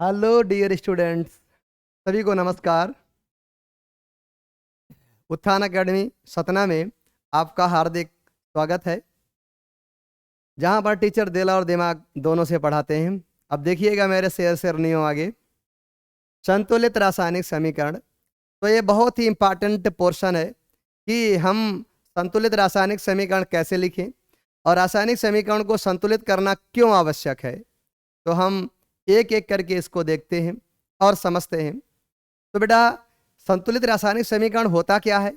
Hello dear students, सभी को नमस्कार। उत्थान एकेडमी सतना में आपका हार्दिक स्वागत है, जहां पर टीचर दिल और दिमाग दोनों से पढ़ाते हैं। अब देखिएगा मेरे शेर शेरनियों आगे, संतुलित रासायनिक समीकरण। तो ये बहुत ही इम्पॉर्टेंट पोर्शन है कि हम संतुलित रासायनिक समीकरण कैसे लिखें और रासायनिक समीकरण को संतुलित करना क्यों आवश्यक है। तो हम एक एक करके इसको देखते हैं और समझते हैं। तो बेटा, संतुलित रासायनिक समीकरण होता क्या है?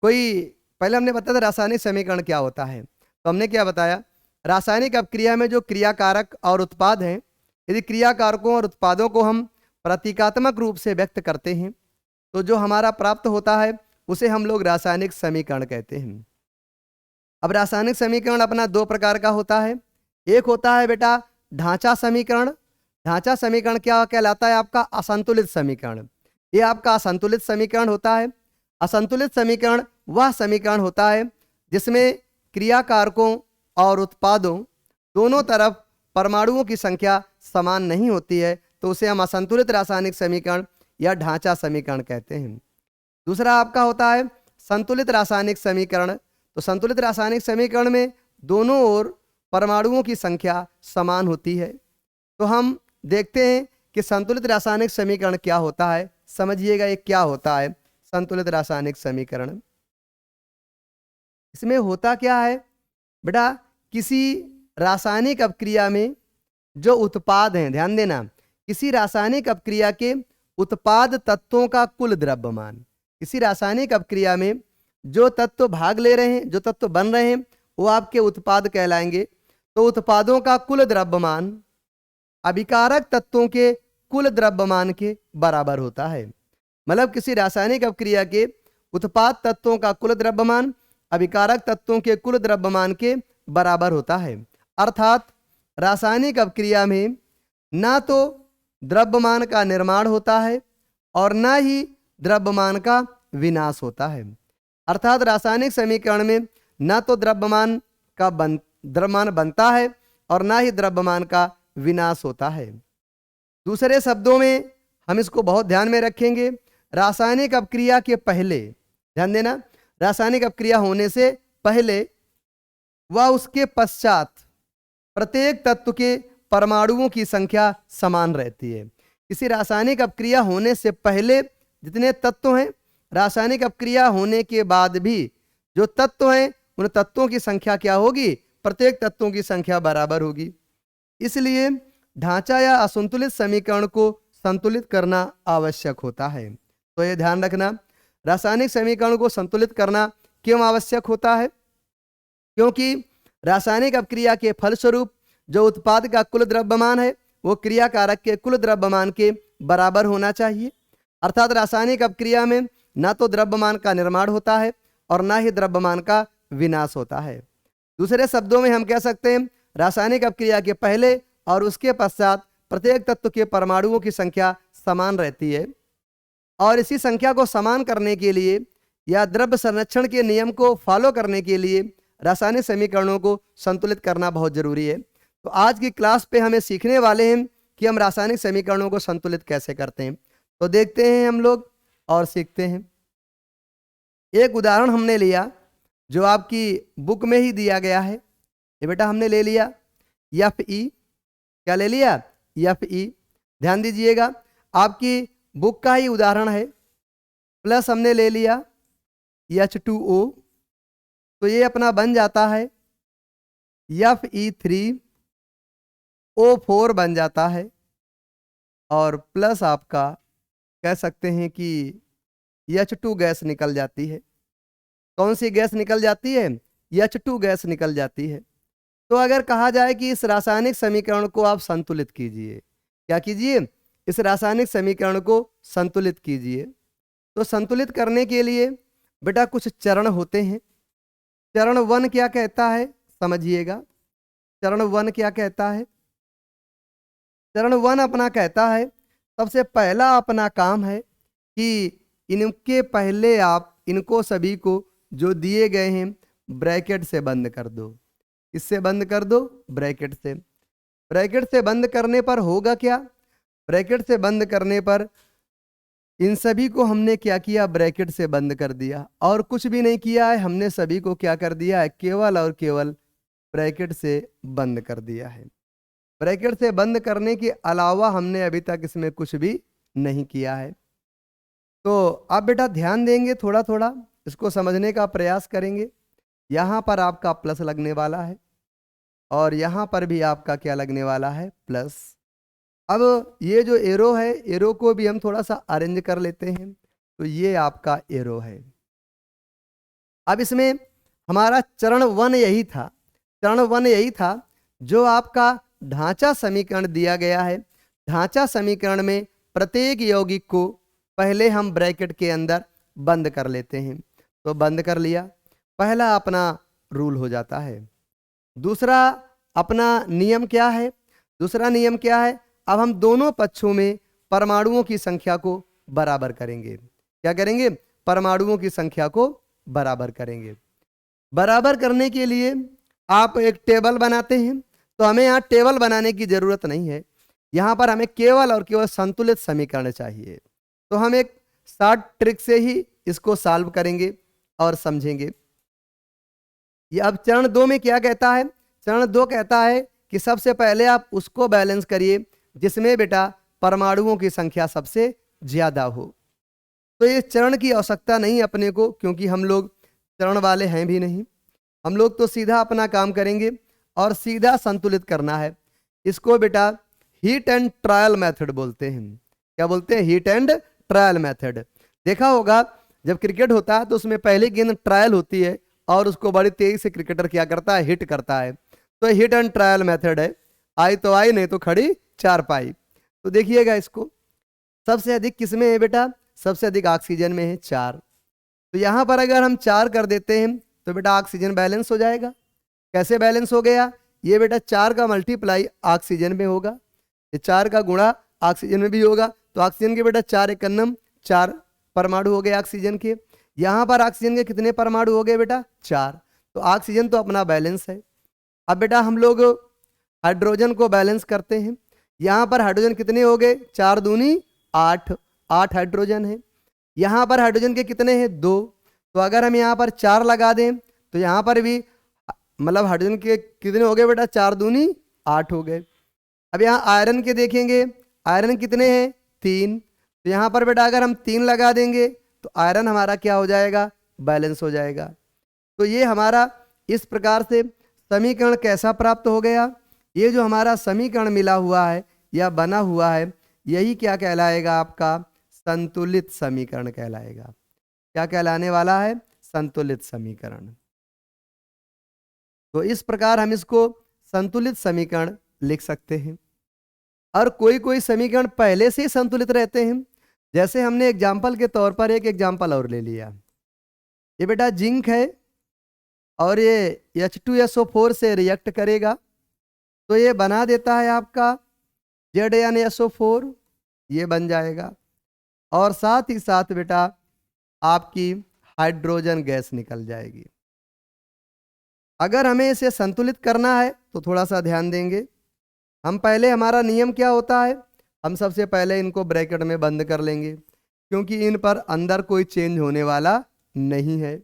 पहले हमने बताया था रासायनिक समीकरण क्या होता है। तो हमने क्या बताया, रासायनिक अपक्रिया में जो क्रियाकारक और उत्पाद हैं, यदि क्रियाकारकों और उत्पादों को हम प्रतीकात्मक रूप से व्यक्त करते हैं तो जो हमारा प्राप्त होता है उसे हम लोग रासायनिक समीकरण कहते हैं। अब रासायनिक समीकरण अपना दो प्रकार का होता है। एक होता है बेटा ढांचा समीकरण। ढांचा समीकरण क्या कहलाता है? आपका असंतुलित समीकरण। ये आपका असंतुलित समीकरण होता है। असंतुलित समीकरण वह समीकरण होता है जिसमें क्रियाकारकों और उत्पादों दोनों तरफ परमाणुओं की संख्या समान नहीं होती है, तो उसे हम असंतुलित रासायनिक समीकरण या ढांचा समीकरण कहते हैं। दूसरा आपका होता है संतुलित रासायनिक समीकरण। तो संतुलित रासायनिक समीकरण में दोनों ओर परमाणुओं की संख्या समान होती है। तो हम देखते हैं कि संतुलित रासायनिक समीकरण क्या होता है। समझिएगा ये क्या होता है संतुलित रासायनिक समीकरण। इसमें होता क्या है बेटा, किसी रासायनिक अपक्रिया में जो उत्पाद हैं, ध्यान देना, किसी रासायनिक अपक्रिया के उत्पाद तत्वों का कुल द्रव्यमान, किसी रासायनिक अपक्रिया में जो तत्व भाग ले रहे हैं, जो तत्व बन रहे हैं, वो आपके उत्पाद कहलाएंगे। तो उत्पादों का कुल द्रव्यमान अभिकारक तत्वों के कुल द्रव्यमान के बराबर होता है। मतलब किसी रासायनिक अपक्रिया के उत्पाद तत्वों का कुल द्रव्यमान अभिकारक तत्वों के कुल द्रव्यमान के बराबर होता है। अर्थात रासायनिक अपक्रिया में ना तो द्रव्यमान का निर्माण होता है और ना ही द्रव्यमान का विनाश होता है। अर्थात रासायनिक समीकरण में ना तो द्रव्यमान बनता है और ना ही द्रव्यमान का विनाश होता है। दूसरे शब्दों में हम इसको बहुत ध्यान में रखेंगे, रासायनिक अपक्रिया के पहले, ध्यान देना, रासायनिक अपक्रिया होने से पहले व उसके पश्चात प्रत्येक तत्व के परमाणुओं की संख्या समान रहती है। किसी रासायनिक अपक्रिया होने से पहले जितने तत्व हैं, रासायनिक अपक्रिया होने के बाद भी जो तत्व हैं, उन तत्वों की संख्या क्या होगी? प्रत्येक तत्वों की संख्या बराबर होगी। इसलिए ढांचा या असंतुलित समीकरण को संतुलित करना आवश्यक होता है। तो ये ध्यान रखना, रासायनिक समीकरण को संतुलित करना क्यों आवश्यक होता है? क्योंकि रासायनिक अपक्रिया के फलस्वरूप जो उत्पाद का कुल द्रव्यमान है वो क्रियाकारक के कुल द्रव्यमान के बराबर होना चाहिए। अर्थात रासायनिक अपक्रिया में ना तो द्रव्यमान का निर्माण होता है और ना ही द्रव्यमान का विनाश होता है। दूसरे शब्दों में हम कह सकते हैं रासायनिक अपक्रिया के पहले और उसके पश्चात प्रत्येक तत्व के परमाणुओं की संख्या समान रहती है, और इसी संख्या को समान करने के लिए या द्रव्य संरक्षण के नियम को फॉलो करने के लिए रासायनिक समीकरणों को संतुलित करना बहुत जरूरी है। तो आज की क्लास पे हमें सीखने वाले हैं कि हम रासायनिक समीकरणों को संतुलित कैसे करते हैं। तो देखते हैं हम लोग और सीखते हैं। एक उदाहरण हमने लिया जो आपकी बुक में ही दिया गया है। ये बेटा हमने ले लिया Fe। क्या ले लिया? Fe। ध्यान दीजिएगा, आपकी बुक का ही उदाहरण है। प्लस हमने ले लिया H2O, तो ये अपना बन जाता है Fe3O4 बन जाता है, और प्लस आपका कह सकते हैं कि H2 गैस निकल जाती है। कौन सी गैस निकल जाती है? H2 गैस निकल जाती है। तो अगर कहा जाए कि इस रासायनिक समीकरण को आप संतुलित कीजिए, क्या कीजिए? इस रासायनिक समीकरण को संतुलित कीजिए। तो संतुलित करने के लिए बेटा कुछ चरण होते हैं। चरण 1 क्या कहता है समझिएगा। चरण 1 क्या कहता है? चरण 1 अपना कहता है, सबसे पहला अपना काम है कि इनके पहले आप इनको सभी को जो दिए गए हैं ब्रैकेट से बंद कर दो। इससे बंद कर दो, ब्रैकेट से। ब्रैकेट से बंद करने पर होगा क्या? ब्रैकेट से बंद करने पर इन सभी को हमने क्या किया, ब्रैकेट से बंद कर दिया और कुछ भी नहीं किया है, हमने सभी को क्या कर दिया है, केवल और केवल ब्रैकेट से बंद कर दिया है। ब्रैकेट से बंद करने के अलावा हमने अभी तक इसमें कुछ भी नहीं किया है। तो आप बेटा ध्यान देंगे, थोड़ा थोड़ा इसको समझने का प्रयास करेंगे। यहाँ पर आपका प्लस लगने वाला है और यहाँ पर भी आपका क्या लगने वाला है, प्लस। अब ये जो एरो है, एरो को भी हम थोड़ा सा अरेंज कर लेते हैं। तो ये आपका एरो है। अब इसमें हमारा चरण 1 यही था, चरण 1 यही था जो आपका ढांचा समीकरण दिया गया है। ढांचा समीकरण में प्रत्येक यौगिक को पहले हम ब्रैकेट के अंदर बंद कर लेते हैं। तो बंद कर लिया, पहला अपना रूल हो जाता है। दूसरा अपना नियम क्या है, दूसरा नियम क्या है, अब हम दोनों पक्षों में परमाणुओं की संख्या को बराबर करेंगे। क्या करेंगे, परमाणुओं की संख्या को बराबर करेंगे। बराबर करने के लिए आप एक टेबल बनाते हैं। तो हमें यहाँ टेबल बनाने की जरूरत नहीं है, यहाँ पर हमें केवल और केवल संतुलित समीकरण चाहिए। तो हम एक शॉर्ट ट्रिक से ही इसको सॉल्व करेंगे और समझेंगे। ये अब चरण 2 में क्या कहता है, चरण 2 कहता है कि सबसे पहले आप उसको बैलेंस करिए जिसमें बेटा परमाणुओं की संख्या सबसे ज्यादा हो। तो ये चरण की आवश्यकता नहीं अपने को, क्योंकि हम लोग चरण वाले हैं भी नहीं। हम लोग तो सीधा अपना काम करेंगे और सीधा संतुलित करना है। इसको बेटा हीट एंड ट्रायल मेथड बोलते हैं। क्या बोलते हैं, हीट एंड ट्रायल मेथड। देखा होगा जब क्रिकेट होता है तो उसमें पहली गेंद ट्रायल होती है और उसको बड़ी तेजी से क्रिकेटर क्या करता है, हिट करता है। तो हिट एंड ट्रायल मेथड है, आई तो आई नहीं तो खड़ी चार पाई। तो देखिएगा इसको, सबसे अधिक किसमें है बेटा, सबसे अधिक ऑक्सीजन में है 4। तो यहां पर अगर हम 4 कर देते हैं तो बेटा ऑक्सीजन बैलेंस हो जाएगा। कैसे बैलेंस हो गया, ये बेटा 4 का मल्टीप्लाई ऑक्सीजन में होगा, ये 4 का गुणा ऑक्सीजन में भी होगा। तो ऑक्सीजन के बेटा 4 एकन्नम 4 परमाणु हो गए ऑक्सीजन के। यहां पर ऑक्सीजन के कितने परमाणु हो गए बेटा, 4। तो ऑक्सीजन तो अपना बैलेंस है। अब बेटा हम लोग हाइड्रोजन को बैलेंस करते हैं। यहां पर हाइड्रोजन कितने हो गए, 4 दूनी 8, 8 हाइड्रोजन है। यहां पर हाइड्रोजन के कितने हैं, 2। तो अगर हम यहां पर 4 लगा दें तो यहां पर भी मतलब हाइड्रोजन के कितने हो गए बेटा, 4 दूनी 8 हो गए। अब यहाँ आयरन के देखेंगे, आयरन कितने हैं, 3। तो यहाँ पर बेटा अगर हम 3 लगा देंगे तो आयरन हमारा क्या हो जाएगा, बैलेंस हो जाएगा। तो ये हमारा इस प्रकार से समीकरण कैसा प्राप्त हो गया, ये जो हमारा समीकरण मिला हुआ है या बना हुआ है, यही क्या कहलाएगा, आपका संतुलित समीकरण कहलाएगा। क्या कहलाने वाला है, संतुलित समीकरण। तो इस प्रकार हम इसको संतुलित समीकरण लिख सकते हैं। और कोई कोई समीकरण पहले से ही संतुलित रहते हैं। जैसे हमने एग्जाम्पल के तौर पर एक एग्जाम्पल और ले लिया, ये बेटा जिंक है और ये H2SO4 से रिएक्ट करेगा तो ये बना देता है आपका ZnSO4, ये बन जाएगा। और साथ ही साथ बेटा आपकी हाइड्रोजन गैस निकल जाएगी। अगर हमें इसे संतुलित करना है तो थोड़ा सा ध्यान देंगे। हम पहले, हमारा नियम क्या होता है, हम सबसे पहले इनको ब्रैकेट में बंद कर लेंगे क्योंकि इन पर अंदर कोई चेंज होने वाला नहीं है।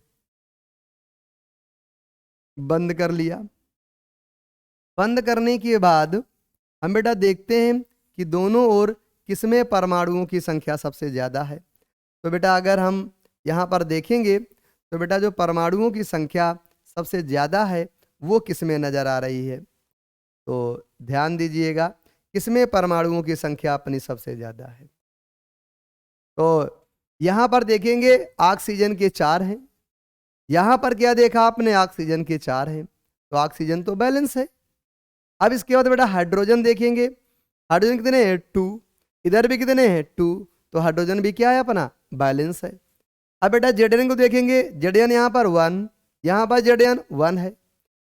बंद कर लिया। बंद करने के बाद हम बेटा देखते हैं कि दोनों ओर किसमें परमाणुओं की संख्या सबसे ज़्यादा है। तो बेटा अगर हम यहाँ पर देखेंगे तो बेटा जो परमाणुओं की संख्या सबसे ज़्यादा है वो किसमें नज़र आ रही है। तो ध्यान दीजिएगा, किसमें परमाणुओं की संख्या अपनी सबसे ज़्यादा है। तो यहाँ पर देखेंगे ऑक्सीजन के 4 हैं, यहाँ पर क्या देखा आपने, ऑक्सीजन के 4 हैं। तो ऑक्सीजन तो बैलेंस है। अब इसके बाद बेटा हाइड्रोजन देखेंगे, हाइड्रोजन कितने हैं, 2। इधर भी कितने हैं, 2। तो हाइड्रोजन भी क्या है, अपना बैलेंस है। अब बेटा जेडन को देखेंगे, जेडन यहाँ पर 1, यहाँ पर जेडन 1 है।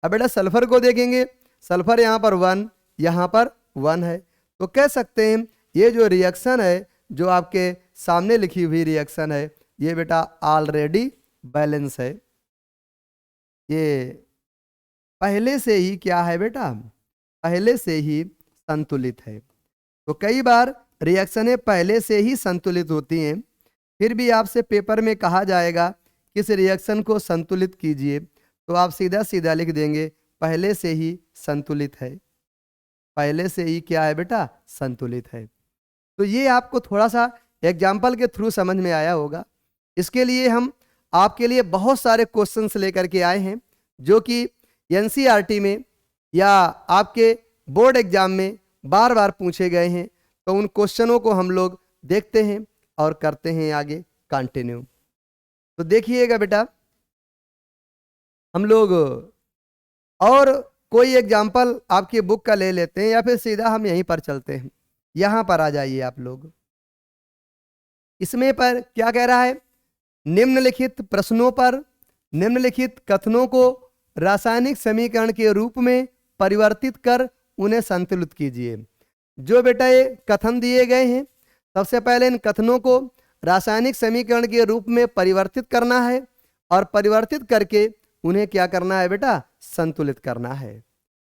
अब बेटा सल्फर को देखेंगे, सल्फर यहाँ पर 1, यहाँ पर 1 है। तो कह सकते हैं ये जो रिएक्शन है, जो आपके सामने लिखी हुई रिएक्शन है, ये बेटा ऑलरेडी बैलेंस है। ये पहले से ही क्या है बेटा, पहले से ही संतुलित है। तो कई बार रिएक्शनें पहले से ही संतुलित होती हैं, फिर भी आपसे पेपर में कहा जाएगा कि इस रिएक्शन को संतुलित कीजिए, तो आप सीधा सीधा लिख देंगे पहले से ही संतुलित है। पहले से ही क्या है बेटा? संतुलित है। तो ये आपको थोड़ा सा एग्जाम्पल के थ्रू समझ में आया होगा। इसके लिए हम आपके लिए बहुत सारे क्वेश्चंस लेकर के आए हैं जो कि एनसीईआरटी में या आपके बोर्ड एग्जाम में बार बार पूछे गए हैं। तो उन क्वेश्चनों को हम लोग देखते हैं और करते हैं आगे कंटिन्यू। तो देखिएगा बेटा, हम लोग और कोई एग्जाम्पल आपकी बुक का ले लेते हैं या फिर सीधा हम यहीं पर चलते हैं। यहां पर आ जाइए आप लोग। इसमें पर क्या कह रहा है? निम्नलिखित प्रश्नों पर निम्नलिखित कथनों को रासायनिक समीकरण के रूप में परिवर्तित कर उन्हें संतुलित कीजिए। जो बेटा ये कथन दिए गए हैं, सबसे पहले इन कथनों को रासायनिक समीकरण के रूप में परिवर्तित करना है और परिवर्तित करके उन्हें क्या करना है बेटा? संतुलित करना है।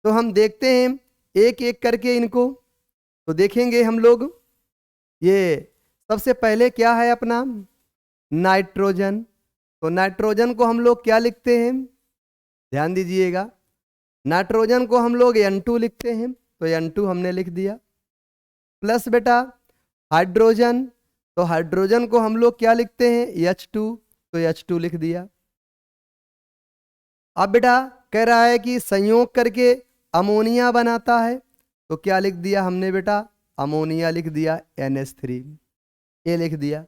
तो हम देखते हैं एक एक करके इनको। तो देखेंगे हम लोग, ये सबसे पहले क्या है अपना? नाइट्रोजन। तो नाइट्रोजन को हम लोग क्या लिखते हैं? ध्यान दीजिएगा, नाइट्रोजन को हम लोग N2 लिखते हैं, तो N2 हमने लिख दिया। प्लस बेटा हाइड्रोजन, तो हाइड्रोजन को हम लोग क्या लिखते हैं? H2, तो H2 लिख दिया। अब बेटा कह रहा है कि संयोग करके अमोनिया बनाता है, तो क्या लिख दिया हमने बेटा? अमोनिया लिख दिया, NH3 ये लिख दिया।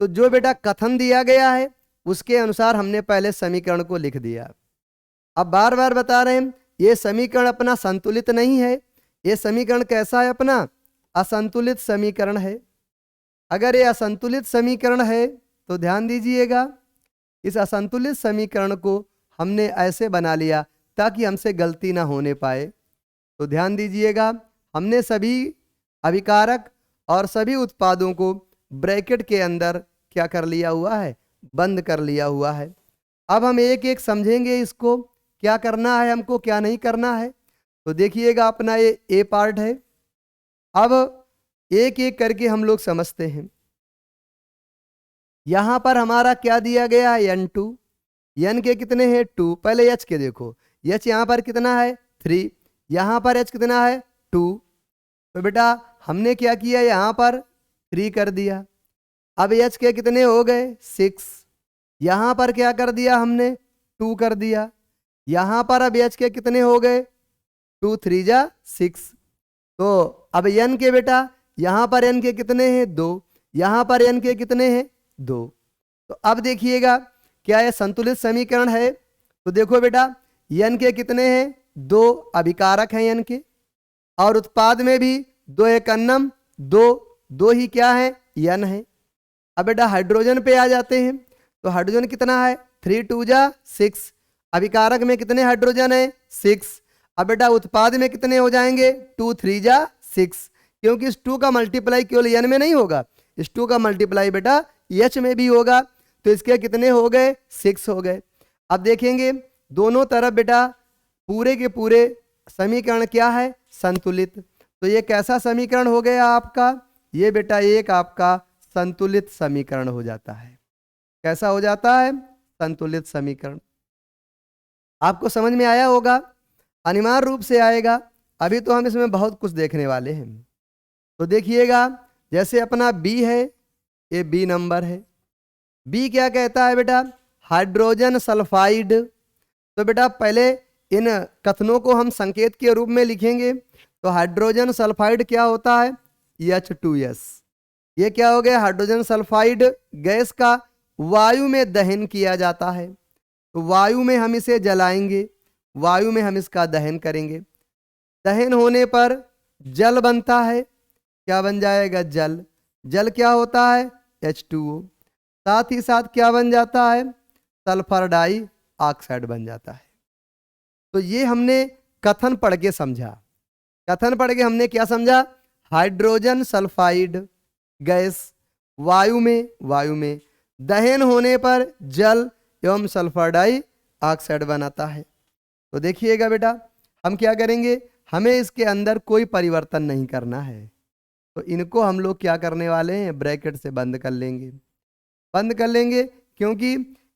तो जो बेटा कथन दिया गया है उसके अनुसार हमने पहले समीकरण को लिख दिया। अब बार बार बता रहे हैं ये समीकरण अपना संतुलित नहीं है। ये समीकरण कैसा है अपना? असंतुलित समीकरण है। अगर ये असंतुलित समीकरण है तो ध्यान दीजिएगा, इस असंतुलित समीकरण को हमने ऐसे बना लिया ताकि हमसे गलती ना होने पाए। तो ध्यान दीजिएगा, हमने सभी अभिकारक और सभी उत्पादों को ब्रैकेट के अंदर क्या कर लिया हुआ है? बंद कर लिया हुआ है। अब हम एक एक समझेंगे इसको, क्या करना है हमको, क्या नहीं करना है। तो देखिएगा अपना ये ए पार्ट है। अब एक एक करके हम लोग समझते हैं। यहां पर हमारा क्या दिया गया है? N2। N के कितने हैं? 2। पहले H के देखो, H यहां पर कितना है? 3। यहां पर H कितना है? 2। तो बेटा हमने क्या किया? यहां पर 3 कर दिया। अब H के कितने हो गए? 6। यहां पर क्या कर दिया हमने? 2 कर दिया। यहां पर अब H के कितने हो गए? 2 3 जा 6। तो अब N के बेटा यहां पर N के कितने हैं? 2। यहां पर N के कितने हैं? 2। तो अब देखिएगा क्या यह संतुलित समीकरण है? तो देखो बेटा N के कितने हैं? 2 अभिकारक हैं N के, और उत्पाद में भी 2 एक अन्नम, 2 ही क्या है? N है। अब बेटा हाइड्रोजन पे आ जाते हैं। तो हाइड्रोजन कितना है? 3 2 जा 6। अभिकारक में कितने हाइड्रोजन है? 6। अब बेटा उत्पाद में कितने हो जाएंगे? 2 3 जा 6, क्योंकि इस 2 का मल्टीप्लाई केवल N में नहीं होगा, इस 2 का मल्टीप्लाई बेटा H में भी होगा। तो इसके कितने हो गए? 6 हो गए। अब देखेंगे दोनों तरफ बेटा पूरे के पूरे समीकरण क्या है? संतुलित। तो ये कैसा समीकरण हो गया आपका? ये बेटा एक आपका संतुलित समीकरण हो जाता है। कैसा हो जाता है? संतुलित समीकरण। आपको समझ में आया होगा, अनिवार्य रूप से आएगा। अभी तो हम इसमें बहुत कुछ देखने वाले हैं। तो देखिएगा, जैसे अपना बी है, ये बी नंबर है। बी क्या कहता है बेटा? Hydrogen sulphide. तो बेटा पहले इन कथनों को हम संकेत के रूप में लिखेंगे। तो हाइड्रोजन सल्फाइड क्या होता है? H2S। ये क्या हो गया? हाइड्रोजन सल्फाइड गैस का वायु में दहन किया जाता है। तो वायु में हम इसे जलाएंगे, वायु में हम इसका दहन करेंगे। दहन होने पर जल बनता है। क्या बन जाएगा? जल। जल क्या होता है? H2O। साथ ही साथ क्या बन जाता है? सल्फर डाई ऑक्साइड बन जाता है। तो ये हमने कथन पढ़ के समझा। कथन पढ़ के हमने क्या समझा? हाइड्रोजन सल्फाइड गैस वायु में दहन होने पर जल एवं सल्फर डाई ऑक्साइड बनाता है। तो देखिएगा बेटा, हम क्या करेंगे? हमें इसके अंदर कोई परिवर्तन नहीं करना है। तो इनको हम लोग क्या करने वाले हैं, ब्रैकेट से बंद कर लेंगे, बंद कर लेंगे, क्योंकि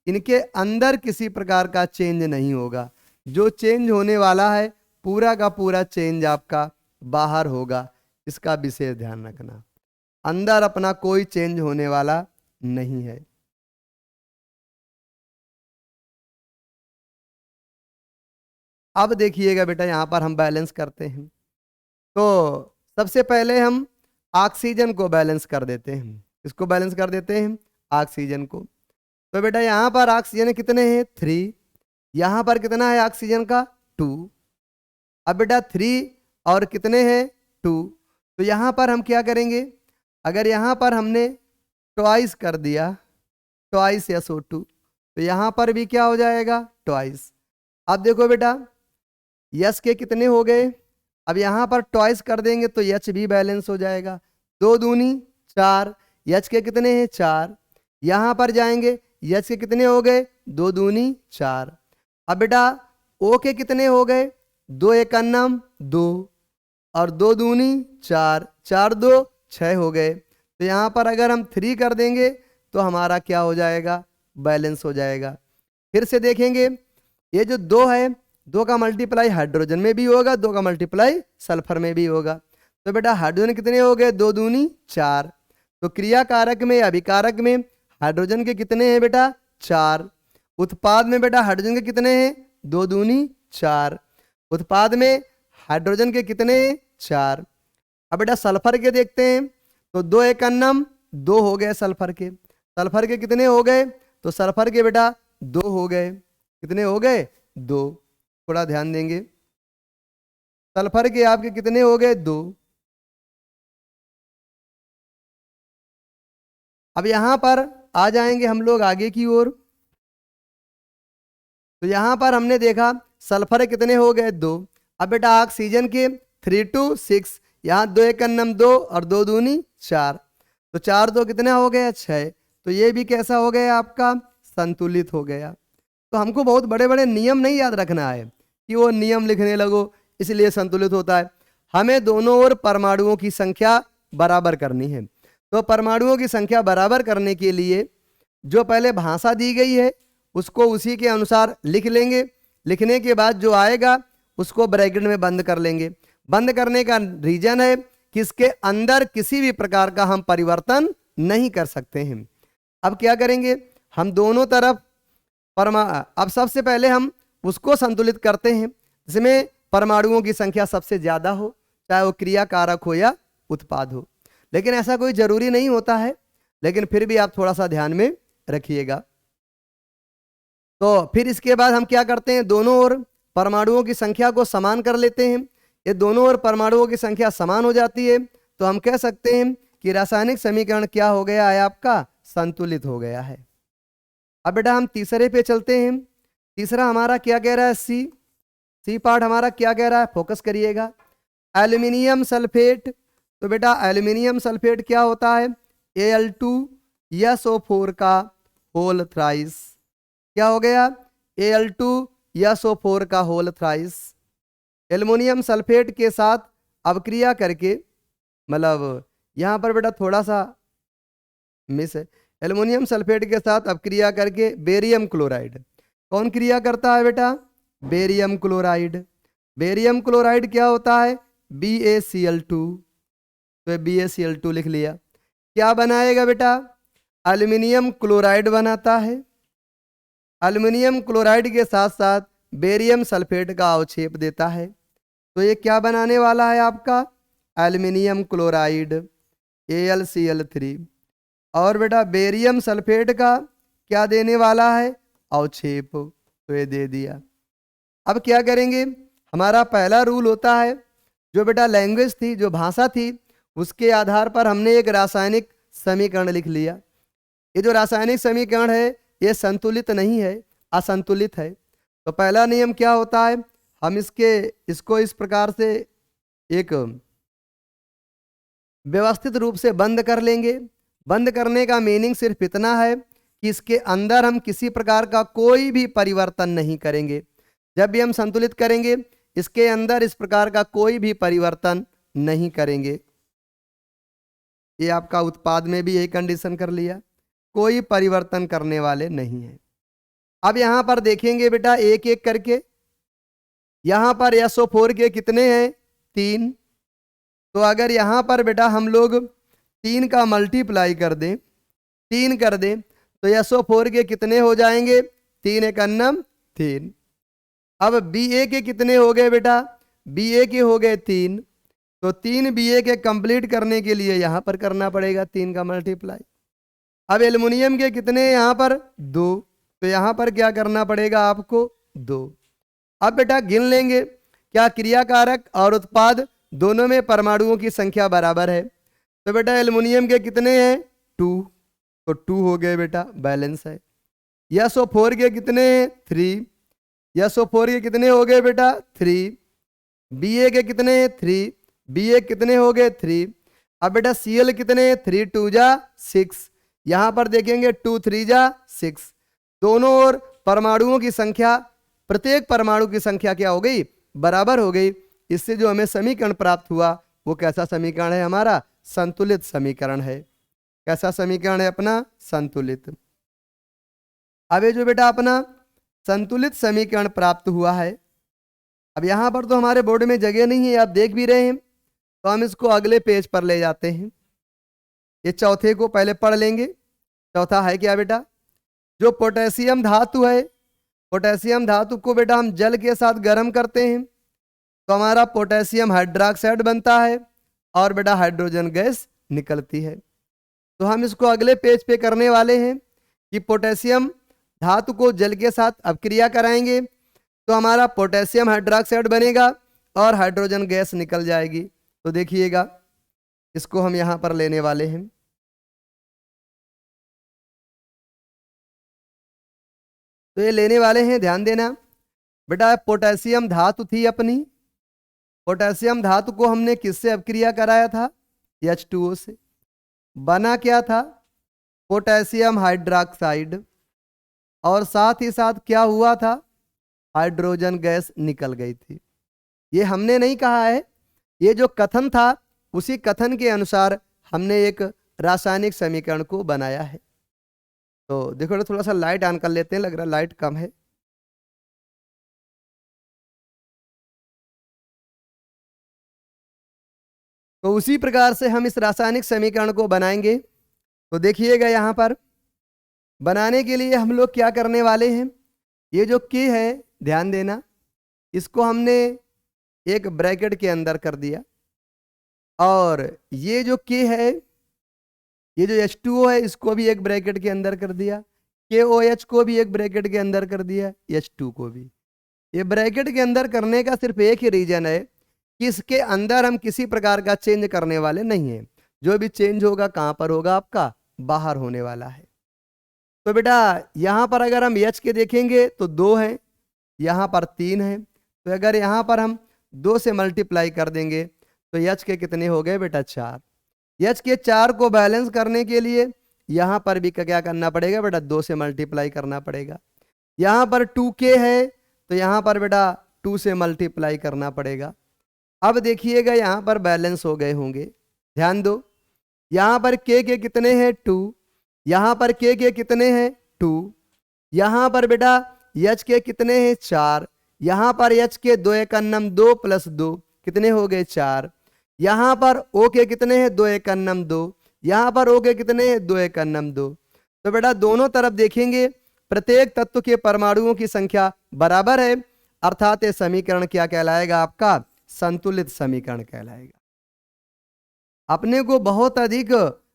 इनके अंदर किसी प्रकार का चेंज नहीं होगा। जो चेंज होने वाला है पूरा का पूरा चेंज आपका बाहर होगा, इसका विशेष ध्यान रखना। अंदर अपना कोई चेंज होने वाला नहीं है। अब देखिएगा बेटा, यहां पर हम बैलेंस करते हैं। तो सबसे पहले हम ऑक्सीजन को बैलेंस कर देते हैं। इसको बैलेंस कर देते हैं, ऑक्सीजन को। तो बेटा यहां पर ऑक्सीजन कितने हैं, 3। यहां पर कितना है ऑक्सीजन का, 2। अब बेटा 3 और कितने हैं, 2। तो यहां पर हम क्या करेंगे, अगर यहां पर हमने ट्वाइस कर दिया, ट्वाइस SO2, तो यहां पर भी क्या हो जाएगा, ट्वाइस। अब देखो बेटा यस के कितने हो गए, अब यहां पर ट्वाइस कर देंगे तो एच भी बैलेंस हो जाएगा। 2 दूनी 4, एच के कितने हैं, 4। यहां पर जाएंगे, एच के कितने हो गए, 2 दूनी 4। अब बेटा ओ के कितने हो गए, 2 एकन्नम 2 और 2 दूनी 4, 4 2 6 हो गए। तो यहां पर अगर हम 3 कर देंगे तो हमारा क्या हो जाएगा, बैलेंस हो जाएगा। फिर से देखेंगे, ये जो 2 है, 2 का मल्टीप्लाई हाइड्रोजन में भी होगा, 2 का मल्टीप्लाई सल्फर में भी होगा। तो बेटा हाइड्रोजन कितने हो गए, 2 दूनी 4। तो क्रिया कारक में, अभिकारक में हाइड्रोजन के कितने हैं बेटा, 4। उत्पाद में बेटा हाइड्रोजन के कितने हैं, 2 दूनी 4। उत्पाद में हाइड्रोजन के कितने हैं, 4। अब बेटा सल्फर के देखते हैं, तो 2 एकन्नम 2 हो गए सल्फर के। सल्फर के कितने हो गए, तो सल्फर के बेटा 2 हो गए। कितने हो गए, 2। थोड़ा ध्यान देंगे, सल्फर के आपके कितने हो गए, 2। अब यहां पर आ जाएंगे हम लोग आगे की ओर। तो यहां पर हमने देखा सल्फर कितने हो गए, 2। अब बेटा ऑक्सीजन के 3 2 6, यहाँ 2 एकन्नम 2 और 2 दूनी 4। तो 4 2 कितना हो गया, 6। तो ये भी कैसा हो गया आपका, संतुलित हो गया। तो हमको बहुत बड़े बड़े नियम नहीं याद रखना है कि वो नियम लिखने लगो इसलिए संतुलित होता है। हमें दोनों ओर परमाणुओं की संख्या बराबर करनी है। तो परमाणुओं की संख्या बराबर करने के लिए जो पहले भाषा दी गई है उसको उसी के अनुसार लिख लेंगे। लिखने के बाद जो आएगा उसको ब्रैकेट में बंद कर लेंगे। बंद करने का रीजन है कि इसके अंदर किसी भी प्रकार का हम परिवर्तन नहीं कर सकते हैं। अब क्या करेंगे, हम दोनों तरफ अब सबसे पहले हम उसको संतुलित करते हैं जिसमें परमाणुओं की संख्या सबसे ज्यादा हो, चाहे वो क्रिया कारक हो या उत्पाद हो। लेकिन ऐसा कोई जरूरी नहीं होता है, लेकिन फिर भी आप थोड़ा सा ध्यान में रखिएगा। तो फिर इसके बाद हम क्या करते हैं, दोनों ओर परमाणुओं की संख्या को समान कर लेते हैं। ये दोनों ओर परमाणुओं की संख्या समान हो जाती है तो हम कह सकते हैं कि रासायनिक समीकरण क्या हो गया है आपका, संतुलित हो गया है। अब बेटा हम तीसरे पे चलते हैं। तीसरा हमारा क्या कह रहा है, सी पार्ट हमारा क्या कह रहा है, फोकस करिएगा। Aluminium sulphate. तो बेटा एल्यूमिनियम सल्फेट क्या होता है, Al2SO4 का होल थ्राइस। क्या हो गया, Al2SO4 का होल थ्राइस। एल्युमिनियम सल्फेट के साथ अवक्रिया करके, मतलब यहां पर बेटा थोड़ा सा मिस है, एल्युमिनियम सल्फेट के साथ अपक्रिया करके बेरियम क्लोराइड। कौन क्रिया करता है बेटा, बेरियम क्लोराइड। बेरियम क्लोराइड क्या होता है, BaCl2। तो BaCl2 लिख लिया। क्या बनाएगा बेटा, एल्युमिनियम क्लोराइड बनाता है। एल्युमिनियम क्लोराइड के साथ साथ बेरियम सल्फेट का अवक्षेप देता है। तो ये क्या बनाने वाला है आपका, एल्युमिनियम क्लोराइड AlCl3। और बेटा बेरियम सल्फेट का क्या देने वाला है, अवक्षेप। तो ये दे दिया। अब क्या करेंगे, हमारा पहला रूल होता है, जो बेटा लैंग्वेज थी, जो भाषा थी, उसके आधार पर हमने एक रासायनिक समीकरण लिख लिया। ये जो रासायनिक समीकरण है ये संतुलित नहीं है, असंतुलित है। तो पहला नियम क्या होता है, हम इसको इस प्रकार से एक व्यवस्थित रूप से बंद कर लेंगे। बंद करने का मीनिंग सिर्फ इतना है कि इसके अंदर हम किसी प्रकार का कोई भी परिवर्तन नहीं करेंगे। जब भी हम संतुलित करेंगे इसके अंदर इस प्रकार का कोई भी परिवर्तन नहीं करेंगे। ये आपका उत्पाद में भी यही कंडीशन कर लिया, कोई परिवर्तन करने वाले नहीं है। अब यहां पर देखेंगे बेटा एक एक करके, यहां पर SO4 के कितने हैं? 3। तो अगर यहां पर बेटा हम लोग 3 का मल्टीप्लाई कर दें, 3 कर दें, तो SO4 के कितने हो जाएंगे? 3 एक अन्नम 3। अब Ba के कितने हो गए बेटा? Ba के हो गए 3। तो 3 Ba के कंप्लीट करने के लिए यहां पर करना पड़ेगा 3 का मल्टीप्लाई। अब एल्युमिनियम के कितने यहां पर? 2। तो यहां पर क्या करना पड़ेगा आपको? 2। अब बेटा गिन लेंगे, क्या क्रियाकारक और उत्पाद दोनों में परमाणुओं की संख्या बराबर है? तो बेटा एल्युमिनियम के कितने हैं? 2। तो 2 हो गए बेटा, बैलेंस है। SO4 के कितने हैं? 3। SO4 के कितने हो गए बेटा? 3। Ba के कितने हैं? 3। Ba कितने हो गए? 3। अब बेटा Cl कितने? 3 2 जा 6। यहां पर देखेंगे 2 3 जा 6। दोनों ओर परमाणुओं की संख्या, प्रत्येक परमाणु की संख्या क्या हो गई? बराबर हो गई। इससे जो हमें समीकरण प्राप्त हुआ वो कैसा समीकरण है? हमारा संतुलित समीकरण है। कैसा समीकरण है अपना? संतुलित। अब ये जो बेटा अपना संतुलित समीकरण प्राप्त हुआ है, अब यहां पर तो हमारे बोर्ड में जगह नहीं है, आप देख भी रहे हैं, तो हम इसको अगले पेज पर ले जाते हैं। ये चौथे को पहले पढ़ लेंगे। चौथा है क्या बेटा? जो पोटेशियम धातु है, पोटेशियम धातु को बेटा हम जल के साथ गर्म करते हैं तो हमारा पोटेशियम हाइड्रोक्साइड बनता है और बेटा हाइड्रोजन गैस निकलती है। तो हम इसको अगले पेज पे करने वाले हैं कि पोटेशियम धातु को जल के साथ अपक्रिया कराएंगे तो हमारा पोटेशियम हाइड्रोक्साइड बनेगा और हाइड्रोजन गैस निकल जाएगी। तो देखिएगा, इसको हम यहां पर लेने वाले हैं। तो ये लेने वाले हैं, ध्यान देना बेटा। पोटेशियम धातु थी अपनी, पोटेशियम धातु को हमने किससे अपक्रिया कराया था? H2O से। बना क्या था? Potassium hydroxide. और साथ ही साथ क्या हुआ था? हाइड्रोजन गैस निकल गई थी। ये हमने नहीं कहा है, ये जो कथन था उसी कथन के अनुसार हमने एक रासायनिक समीकरण को बनाया है। तो देखो थोड़ा सा लाइट ऑन कर लेते हैं, लग रहा है लाइट कम है। तो उसी प्रकार से हम इस रासायनिक समीकरण को बनाएंगे। तो देखिएगा यहां पर बनाने के लिए हम लोग क्या करने वाले हैं, ये जो K है ध्यान देना, इसको हमने एक ब्रैकेट के अंदर कर दिया और ये जो K है, ये जो H2O है इसको भी एक ब्रैकेट के अंदर कर दिया, KOH को भी एक ब्रैकेट के अंदर कर दिया, H2 को भी। ये ब्रैकेट के अंदर करने का सिर्फ एक ही रीजन है कि इसके अंदर हम किसी प्रकार का चेंज करने वाले नहीं है। जो भी चेंज होगा कहां पर होगा? आपका बाहर होने वाला है। तो बेटा यहां पर अगर हम H के देखेंगे तो 2 है, यहां पर 3 है। तो अगर यहां पर हम 2 से मल्टीप्लाई कर देंगे तो H के कितने हो गए बेटा? 4। H के 4 को बैलेंस करने के लिए यहां पर भी क्या करना पड़ेगा बेटा? 2 से मल्टीप्लाई करना पड़ेगा। यहां पर 2K है तो यहां पर बेटा 2 से मल्टीप्लाई करना पड़ेगा। अब देखिएगा यहां पर बैलेंस हो गए होंगे, ध्यान दो। यहां पर K के कितने हैं? 2। यहां पर K के कितने हैं? 2। यहां पर बेटा H के कितने हैं? 4। यहां पर H के 2 एक अन्नम 2 प्लस 2 कितने हो गए? 4। यहां पर O के कितने हैं? 2 एक अन्नम 2। यहां पर O के कितने हैं? 2 एक अन्नम 2। तो बेटा दोनों तरफ देखेंगे प्रत्येक तत्व के परमाणुओं की संख्या बराबर है, अर्थात ये समीकरण क्या कहलाएगा? आपका संतुलित समीकरण कहलाएगा। अपने को बहुत अधिक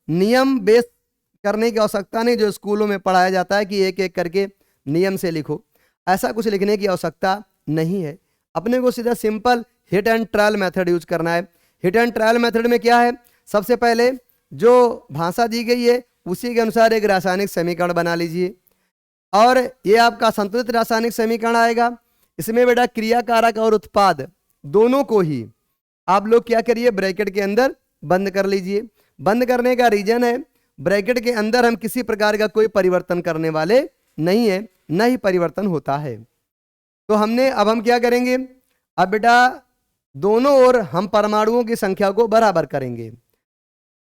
नियम बेस करने की आवश्यकता नहीं, जो स्कूलों में पढ़ाया जाता है कि एक एक करके नियम से लिखो, ऐसा कुछ लिखने की आवश्यकता नहीं है। अपने को सीधा simple hit and trial method use करना है। हिट एंड ट्रायल मेथड में क्या है? सबसे पहले जो भाषा दी गई है उसी के अनुसार एक रासायनिक समीकरण बना लीजिए और ये आपका संतुलित रासायनिक समीकरण आएगा। इसमें बेटा क्रियाकारक और उत्पाद दोनों को ही आप लोग क्या करिए? ब्रैकेट के अंदर बंद कर लीजिए। बंद करने का रीजन है ब्रैकेट के अंदर हम किसी प्रकार का कोई परिवर्तन करने वाले नहीं है, न ही परिवर्तन होता है। तो अब हम क्या करेंगे? अब बेटा दोनों ओर हम परमाणुओं की संख्या को बराबर करेंगे।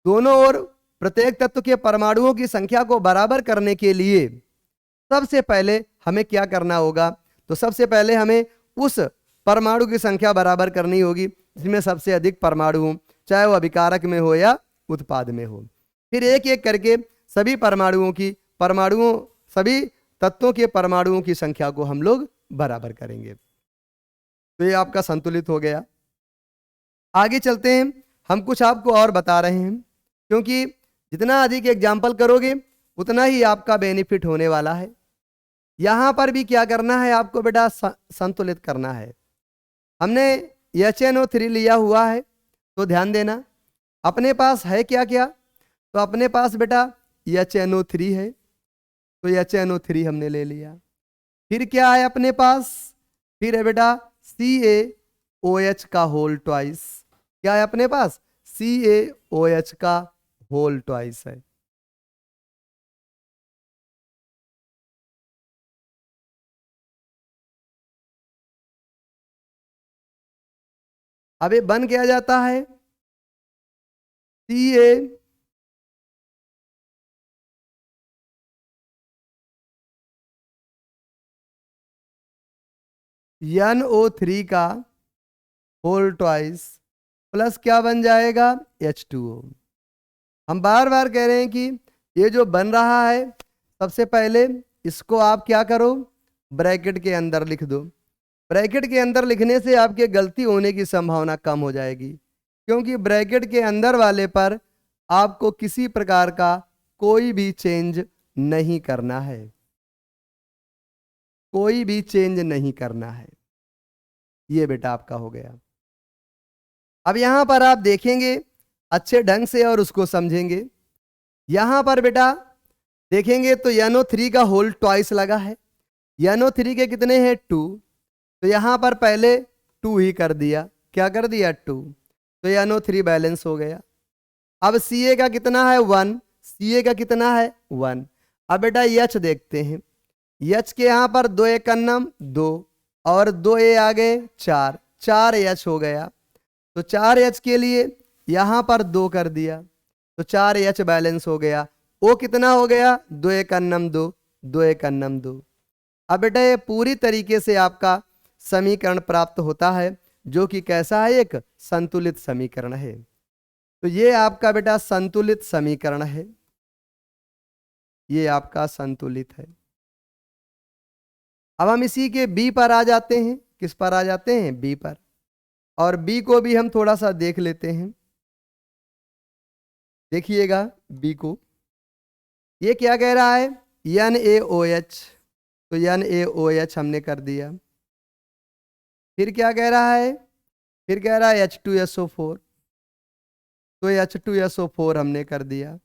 दोनों ओर प्रत्येक तत्व के परमाणुओं की संख्या को बराबर करने के लिए सबसे पहले हमें क्या करना होगा? तो सबसे पहले हमें उस परमाणु की संख्या बराबर करनी होगी जिसमें सबसे अधिक परमाणु हो, चाहे वह अभिकारक में हो या उत्पाद में हो। फिर एक एक करके सभी सभी तत्वों के परमाणुओं की संख्या को हम लोग बराबर करेंगे। तो ये आपका संतुलित हो गया। आगे चलते हैं, हम कुछ आपको और बता रहे हैं, क्योंकि जितना अधिक एग्जाम्पल करोगे उतना ही आपका बेनिफिट होने वाला है। यहां पर भी क्या करना है आपको बेटा? संतुलित करना है। हमने HNO3 लिया हुआ है, तो ध्यान देना अपने पास है क्या क्या? तो अपने पास बेटा HNO3 है, तो HNO3 हमने ले लिया। फिर क्या है अपने पास? फिर है बेटा CaOH का होल ट्वाइस। क्या है अपने पास? CaOH का होल ट्वाइस है। अब ये बन क्या जाता है? CaNO3 का होल ट्वाइस प्लस क्या बन जाएगा? H2O। हम बार बार कह रहे हैं कि ये जो बन रहा है, सबसे पहले इसको आप क्या करो? ब्रैकेट के अंदर लिख दो। ब्रैकेट के अंदर लिखने से आपके गलती होने की संभावना कम हो जाएगी, क्योंकि ब्रैकेट के अंदर वाले पर आपको किसी प्रकार का कोई भी चेंज नहीं करना है, कोई भी चेंज नहीं करना है। ये बेटा आपका हो गया। अब यहां पर आप देखेंगे अच्छे ढंग से और उसको समझेंगे। यहां पर बेटा देखेंगे तो NO3 का होल ट्वाइस लगा है। NO3 के कितने हैं? 2। तो यहां पर पहले 2 ही कर दिया। क्या कर दिया? 2। तो NO3 बैलेंस हो गया। अब Ca का कितना है? 1। Ca का कितना है? 1। अब बेटा H देखते हैं। H के यहां पर 2 एक अन्नम 2 और 2 A आ गए 4, 4 H हो गया। तो 4 H के लिए यहां पर 2 कर दिया, तो 4 H बैलेंस हो गया। O कितना हो गया? 2 एक अन्नम 2, 2 एक अन्नम 2। अब बेटा ये पूरी तरीके से आपका समीकरण प्राप्त होता है, जो कि कैसा है? एक संतुलित समीकरण है। तो ये आपका बेटा संतुलित समीकरण है, ये आपका संतुलित है। अब हम इसी के B पर आ जाते हैं। किस पर आ जाते हैं? B पर। और B को भी हम थोड़ा सा देख लेते हैं। देखिएगा B को, ये क्या कह रहा है? NaOH। तो NaOH हमने कर दिया। फिर क्या कह रहा है? फिर कह रहा है H2SO4। तो H2SO4 हमने कर दिया।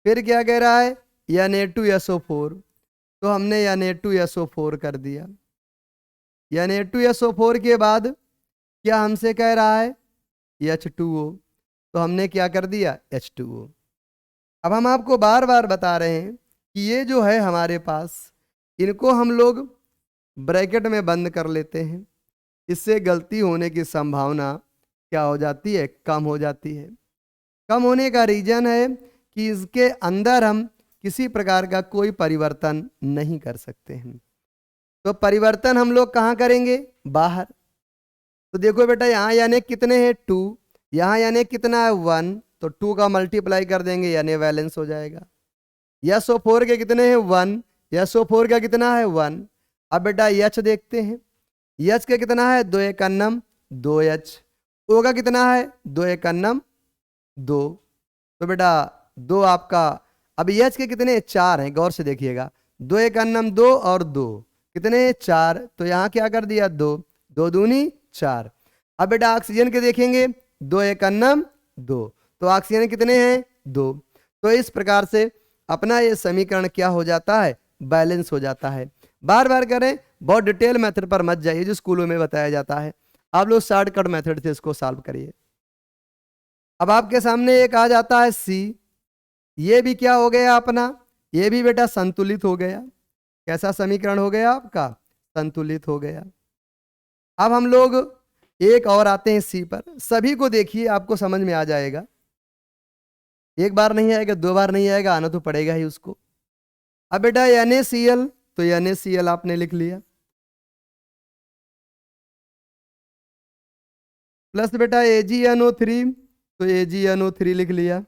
फिर क्या कह रहा है? Na2SO4। तो हमने Na2SO4 कर दिया। Na2SO4 के बाद क्या हमसे कह रहा है? H2O। तो हमने क्या कर दिया? H2O। अब हम आपको बार बार बता रहे हैं कि ये जो है हमारे पास, इनको हम लोग ब्रैकेट में बंद कर लेते हैं। इससे गलती होने की संभावना क्या हो जाती है? कम हो जाती है। कम होने का रीजन है कि इसके अंदर हम किसी प्रकार का कोई परिवर्तन नहीं कर सकते हैं। तो परिवर्तन हम लोग कहाँ करेंगे? बाहर। तो देखो बेटा यहाँ यानी कितने हैं? 2। यहाँ यानी कितना है? 1। तो 2 का मल्टीप्लाई कर देंगे यानी बैलेंस हो जाएगा। SO4 के कितने हैं? 1। SO4 का कितना है? 1। अब बेटा H देखते हैं। H का कितना है? 2 एक अन्नम 2H। O का कितना है? 2 एक अन्नम 2। तो बेटा 2 आपका, अब H के कितने? 4 हैं, गौर से देखिएगा। 2 एक अन्नम 2 और 2 कितने? 4। तो यहाँ क्या कर दिया? 2, 2 दूनी 4। अब बेटा ऑक्सीजन के देखेंगे, 2 एक अन्नम 2। तो ऑक्सीजन कितने हैं? 2। तो इस प्रकार से अपना ये समीकरण क्या हो जाता है? बैलेंस हो जाता है। बार बार करें, बहुत डिटेल मेथड पर मत जाइए जो स्कूलों में बताया जाता है। आप लोग शॉर्टकट मेथड से इसको सॉल्व करिए। अब आपके सामने एक आ जाता है C। ये भी क्या हो गया अपना? ये भी बेटा संतुलित हो गया। कैसा समीकरण हो गया आपका? संतुलित हो गया। अब हम लोग एक और आते हैं C पर। सभी को देखिए, आपको समझ में आ जाएगा। एक बार नहीं आएगा, 2 बार नहीं आएगा, आना तो पड़ेगा ही उसको। अब बेटा NaCl, तो NaCl आपने लिख लिया, प्लस बेटा AgNO3, तो AgNO3 लिख लिया।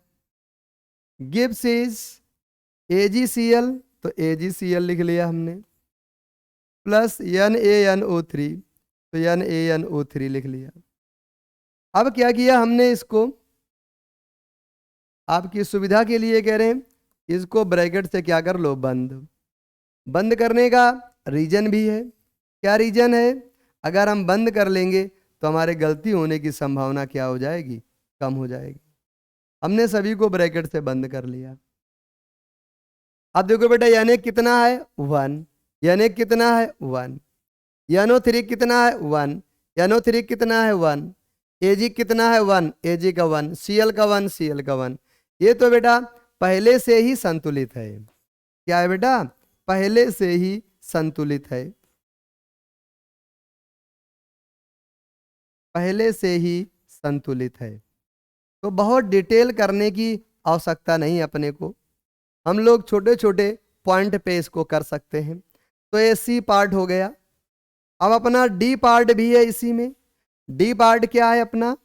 गिब्स इज AgCl, तो AgCl लिख लिया हमने, प्लस NaNO3, तो NaNO3 लिख लिया। अब क्या किया हमने, इसको आपकी सुविधा के लिए कह रहे हैं, इसको ब्रैकेट से क्या कर लो, बंद। बंद करने का रीजन भी है। क्या रीजन है? अगर हम बंद कर लेंगे तो हमारे गलती होने की संभावना क्या हो जाएगी, कम हो जाएगी। हमने सभी को ब्रैकेट से बंद कर लिया। अब देखो बेटा NA कितना है, 1, NA कितना है, 1, NO3 कितना है, 1, NO3 कितना है, 1, Ag कितना है, 1, Ag का 1, Cl का 1, Cl का 1। ये तो बेटा पहले से ही संतुलित है। क्या है बेटा? पहले से ही संतुलित है, पहले से ही संतुलित है। तो बहुत डिटेल करने की आवश्यकता नहीं अपने को, हम लोग छोटे छोटे पॉइंट पे इसको कर सकते हैं। तो ये C पार्ट हो गया। अब अपना D पार्ट भी है इसी में। D पार्ट क्या है अपना?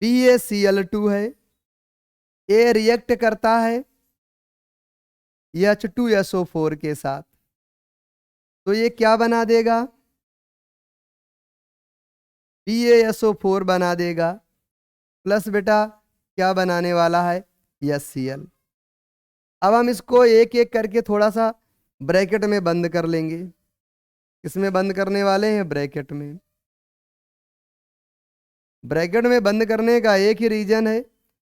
BaCl2 है। A रिएक्ट करता है H2SO4 के साथ, तो ये क्या बना देगा? BaSO4 बना देगा, प्लस बेटा क्या बनाने वाला है, HCl। अब हम इसको एक एक करके थोड़ा सा ब्रैकेट में बंद कर लेंगे। इसमें बंद करने वाले हैं ब्रैकेट में। ब्रैकेट में बंद करने का एक ही रीजन है,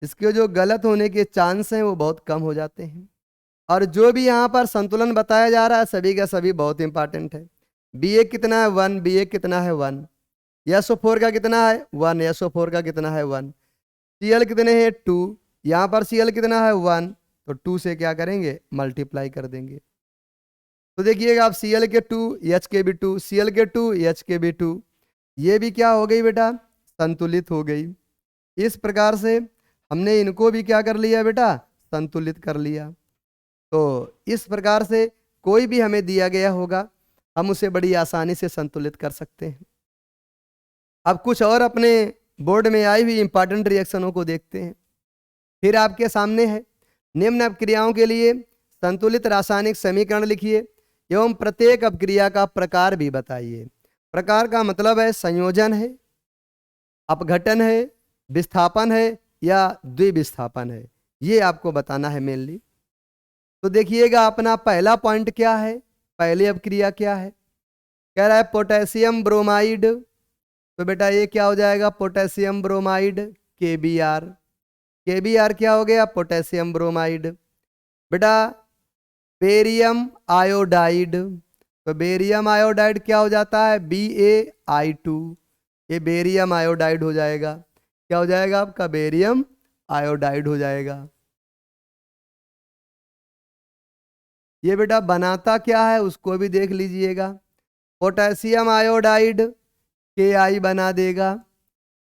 इसके जो गलत होने के चांस हैं वो बहुत कम हो जाते हैं। और जो भी यहाँ पर संतुलन बताया जा रहा है सभी का सभी बहुत इंपॉर्टेंट है। Ba कितना है, 1, Ba कितना है, 1, SO4 का कितना है, 1, SO4 का कितना है, 1, Cl कितने हैं, 2, यहाँ पर Cl कितना है, 1, तो 2 से क्या करेंगे, मल्टीप्लाई कर देंगे। तो देखिएगा आप Cl के 2, H के भी 2, Cl के 2, H के भी 2, ये भी क्या हो गई बेटा, संतुलित हो गई। इस प्रकार से हमने इनको भी क्या कर लिया बेटा, संतुलित कर लिया। तो इस प्रकार से कोई भी हमें दिया गया होगा हम उसे बड़ी आसानी से संतुलित कर सकते हैं। अब कुछ और अपने बोर्ड में आई हुई इंपॉर्टेंट रिएक्शनों को देखते हैं। फिर आपके सामने है, निम्न अपक्रियाओं के लिए संतुलित रासायनिक समीकरण लिखिए एवं प्रत्येक अपक्रिया का प्रकार भी बताइए। प्रकार का मतलब है संयोजन है, अपघटन है, विस्थापन है या द्विविस्थापन है, ये आपको बताना है मेनली। तो देखिएगा अपना पहला पॉइंट क्या है, पहली अपक्रिया क्या है, कह रहा है पोटेशियम ब्रोमाइड। तो बेटा ये क्या हो जाएगा, पोटेशियम ब्रोमाइड KBr। KBr क्या हो गया, पोटेशियम ब्रोमाइड। बेटा बेरियम आयोडाइड, तो बेरियम आयोडाइड क्या हो जाता है, BaI2। ये बेरियम आयोडाइड हो जाएगा। क्या हो जाएगा आपका, बेरियम आयोडाइड हो जाएगा। ये बेटा बनाता क्या है उसको भी देख लीजिएगा। पोटेशियम आयोडाइड Ki बना देगा,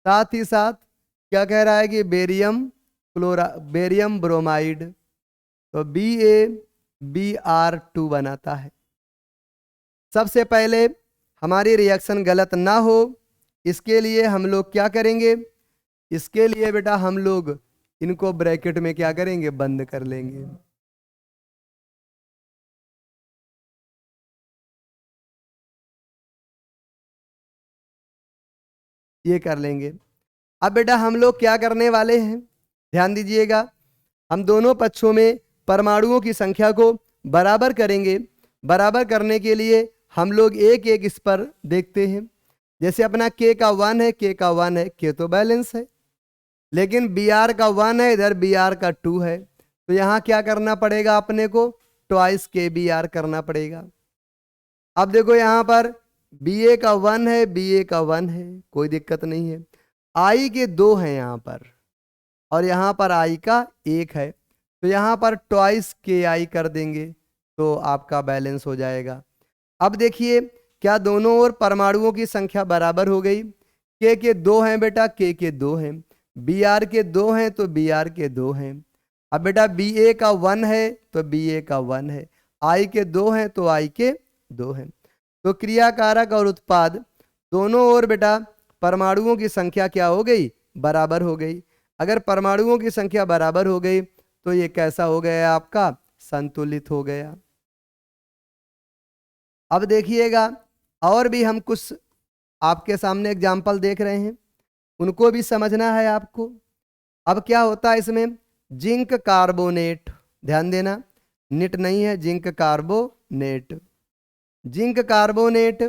साथ ही साथ क्या कह रहा है कि बेरियम ब्रोमाइड, तो BaBr2 बनाता है। सबसे पहले हमारी रिएक्शन गलत ना हो इसके लिए हम लोग क्या करेंगे, इसके लिए बेटा हम लोग इनको ब्रैकेट में क्या करेंगे, बंद कर लेंगे। ये कर लेंगे। अब बेटा हम लोग क्या करने वाले हैं, ध्यान दीजिएगा, हम दोनों पक्षों में परमाणुओं की संख्या को बराबर करेंगे। बराबर करने के लिए हम लोग एक एक इस पर देखते हैं। जैसे अपना K का 1 है, K का 1 है, K तो बैलेंस है, लेकिन Br का 1 है, इधर Br का 2 है, तो यहाँ क्या करना पड़ेगा अपने को, ट्वाइस KBr करना पड़ेगा। अब देखो यहाँ पर Ba का 1 है, Ba का 1 है, कोई दिक्कत नहीं है। I के 2 हैं यहाँ पर, और यहाँ पर I का 1 है, तो यहाँ पर ट्वाइस Ki कर देंगे तो आपका बैलेंस हो जाएगा। अब देखिए क्या दोनों ओर परमाणुओं की संख्या बराबर हो गई। K के 2 हैं बेटा, K के 2 हैं, बी आर के 2 हैं तो बी आर के 2 हैं। अब बेटा बी ए का 1 है तो बी ए का 1 है, आई के 2 हैं तो आई के 2 हैं। तो क्रियाकारक और उत्पाद दोनों ओर बेटा परमाणुओं की संख्या क्या हो गई, बराबर हो गई। अगर परमाणुओं की संख्या बराबर हो गई तो ये कैसा हो गया आपका, संतुलित हो गया। अब देखिएगा और भी हम कुछ आपके सामने एग्जाम्पल देख रहे हैं, उनको भी समझना है आपको। अब क्या होता है इसमें, जिंक कार्बोनेट, ध्यान देना निट नहीं है, जिंक कार्बोनेट। जिंक कार्बोनेट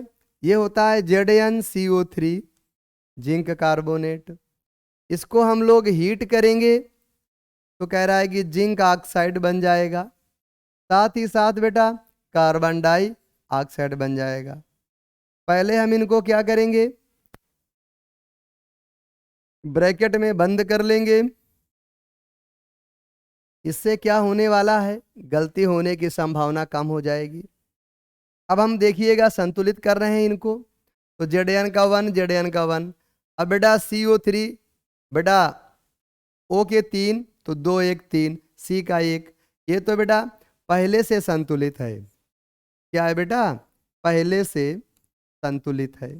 ये होता है ZnCO3, जिंक कार्बोनेट। इसको हम लोग हीट करेंगे तो कह रहा है कि जिंक ऑक्साइड बन जाएगा, साथ ही साथ बेटा कार्बन डाई ऑक्साइड बन जाएगा। पहले हम इनको क्या करेंगे, ब्रैकेट में बंद कर लेंगे। इससे क्या होने वाला है, गलती होने की संभावना कम हो जाएगी। अब हम देखिएगा संतुलित कर रहे हैं इनको, तो Zn का 1, Zn का 1। अब बेटा CO3 बेटा O के 3 तो 2 1 3, C का 1, ये तो बेटा पहले से संतुलित है। क्या है बेटा, पहले से संतुलित है।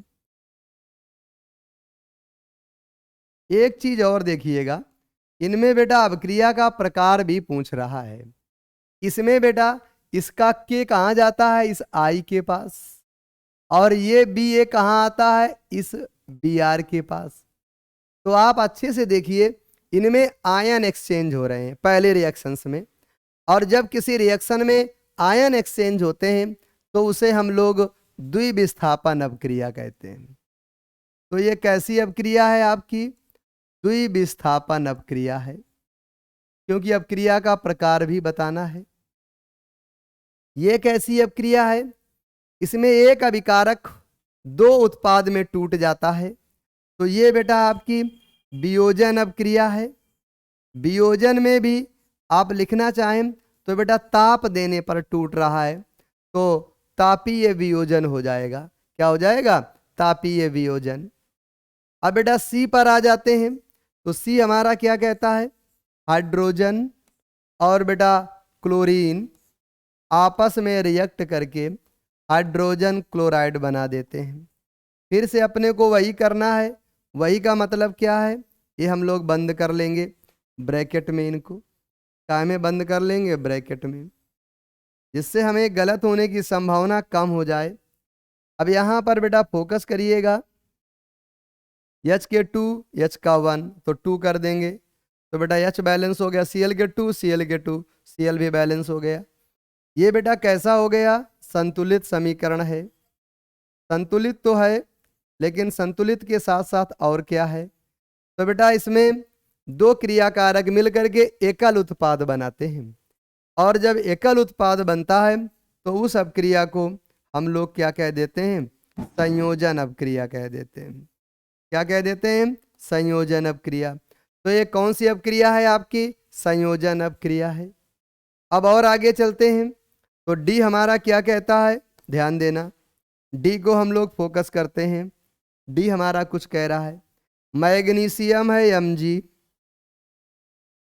एक चीज और देखिएगा, इनमें बेटा अभिक्रिया का प्रकार भी पूछ रहा है। इसमें बेटा इसका के कहाँ जाता है, इस आई के पास, और ये बी ए कहाँ आता है, इस बी आर के पास। तो आप अच्छे से देखिए, इनमें आयन एक्सचेंज हो रहे हैं पहले रिएक्शंस में, और जब किसी रिएक्शन में आयन एक्सचेंज होते हैं तो उसे हम लोग द्विविस्थापन अभिक्रिया कहते हैं। तो ये कैसी अभिक्रिया है आपकी, द्विविस्थापन अभिक्रिया है, क्योंकि अभिक्रिया का प्रकार भी बताना है। ये कैसी अभिक्रिया है, इसमें एक अभिकारक 2 उत्पाद में टूट जाता है, तो ये बेटा आपकी वियोजन अभिक्रिया है। वियोजन में भी आप लिखना चाहें तो बेटा ताप देने पर टूट रहा है तो तापीय वियोजन हो जाएगा। क्या हो जाएगा, तापीय वियोजन। अब बेटा सी पर आ जाते हैं, तो सी हमारा क्या कहता है, हाइड्रोजन और बेटा क्लोरीन आपस में रिएक्ट करके हाइड्रोजन क्लोराइड बना देते हैं। फिर से अपने को वही करना है, वही का मतलब क्या है, ये हम लोग बंद कर लेंगे ब्रैकेट में, इनको काय में बंद कर लेंगे, ब्रैकेट में, जिससे हमें गलत होने की संभावना कम हो जाए। अब यहाँ पर बेटा फोकस करिएगा, H के 2 H का 1 तो 2 कर देंगे, तो बेटा H बैलेंस हो गया, Cl के 2 Cl के 2, Cl भी बैलेंस हो गया। ये बेटा कैसा हो गया, संतुलित समीकरण है। संतुलित तो है, लेकिन संतुलित के साथ साथ और क्या है, तो बेटा इसमें 2 क्रियाकारक मिलकर के एकल उत्पाद बनाते हैं, और जब एकल उत्पाद बनता है तो उस अभिक्रिया को हम लोग क्या कह देते हैं, संयोजन अभिक्रिया कह देते हैं। क्या कह देते हैं, संयोजन अभिक्रिया। तो ये कौन सी अभिक्रिया है आपकी, संयोजन अभिक्रिया है। अब और आगे चलते हैं, तो डी हमारा क्या कहता है, ध्यान देना, डी को हम लोग फोकस करते हैं। डी हमारा कुछ कह रहा है, मैग्नीशियम है Mg,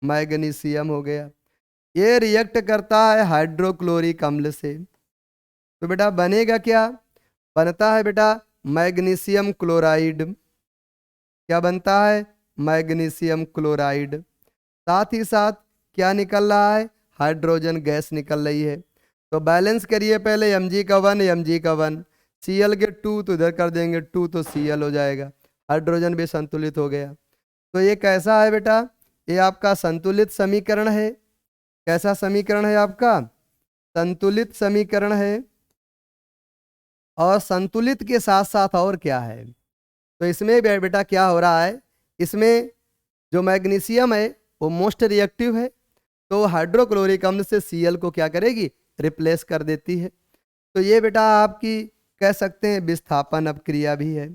मैग्नीशियम हो गया, ये रिएक्ट करता है हाइड्रोक्लोरिक अम्ल से, तो बेटा बनेगा क्या, बनता है बेटा मैग्नीशियम क्लोराइड। क्या बनता है, मैग्नीशियम क्लोराइड। साथ ही साथ क्या निकल रहा है, हाइड्रोजन गैस निकल रही है। तो बैलेंस करिए पहले, Mg का 1 Mg का 1, Cl के 2 तो इधर कर देंगे 2 तो Cl हो जाएगा, हाइड्रोजन भी संतुलित हो गया। तो ये कैसा है बेटा, ये आपका संतुलित समीकरण है। कैसा समीकरण है आपका, संतुलित समीकरण है। और संतुलित के साथ साथ और क्या है, तो इसमें बेटा क्या हो रहा है, इसमें जो मैग्नीशियम है वो मोस्ट रिएक्टिव है, तो हाइड्रोक्लोरिक अम्ल से Cl को क्या करेगी, रिप्लेस कर देती है। तो ये बेटा आपकी कह सकते हैं विस्थापन अभिक्रिया भी है।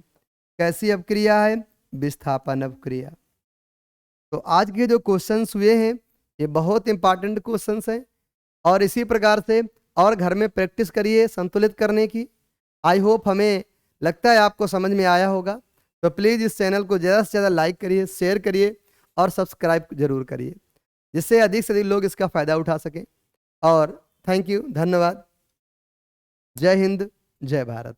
कैसी अभिक्रिया है, विस्थापन अभिक्रिया। तो आज के जो क्वेश्चंस हुए हैं ये बहुत इंपॉर्टेंट क्वेश्चंस हैं, और इसी प्रकार से और घर में प्रैक्टिस करिए संतुलित करने की। आई होप हमें लगता है आपको समझ में आया होगा। तो प्लीज़ इस चैनल को ज़्यादा से ज़्यादा लाइक करिए, शेयर करिए, और सब्सक्राइब जरूर करिए, जिससे अधिक से अधिक लोग इसका फायदा उठा सकें। और थैंक यू, धन्यवाद। जय हिंद, जय भारत।